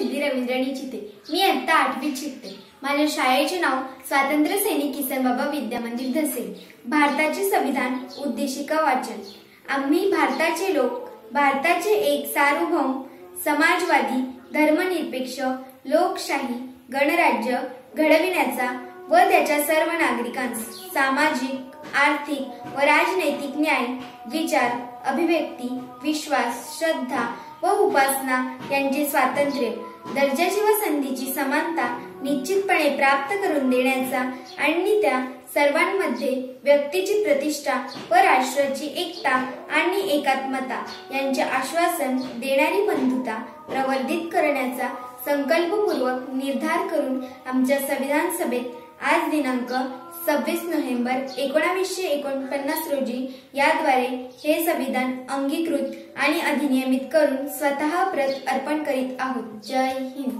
सिद्धी रवींद्र निचिते। मी इयत्ता 8वीत शिकते। माझ्या शाळेचे नाव स्वातंत्र्य सैनिक किसनबाबा विद्या मंदिर धसे। भारताचे संविधान उद्देशिका वाचन। आम्ही भारताचे लोक, भारताचे एक सार्वभौम समाजवादी धर्मनिरपेक्ष लोकशाही गणराज्य घडविण्याचा व त्याच्या सर्व नागरिकांस सामाजिक, आर्थिक व राजनैतिक न्याय, विचार, अभिव्यक्ती, विश्वास, श्रद्धा व उपासना यांचे स्वातंत्र्य, दर्जाची व संधीची समानता निश्चितपणे प्राप्त करून देण्याचा आणि त्या सर्वांमध्ये व्यक्तीची प्रतिष्ठा व राष्ट्राची एकता आणि एकात्मता यांचे आश्वासन देणारी बंधुता प्रवर्धित करण्याचा संकल्पपूर्वक निर्धार करून आमच्या संविधान सभेत आज दिनांक 26 नोव्हेंबर 1949 रोजी याद्वारे हे संविधान अंगीकृत आणि अधिनियमित करून स्वतः प्रत अर्पण करीत आहोत। जय हिंद।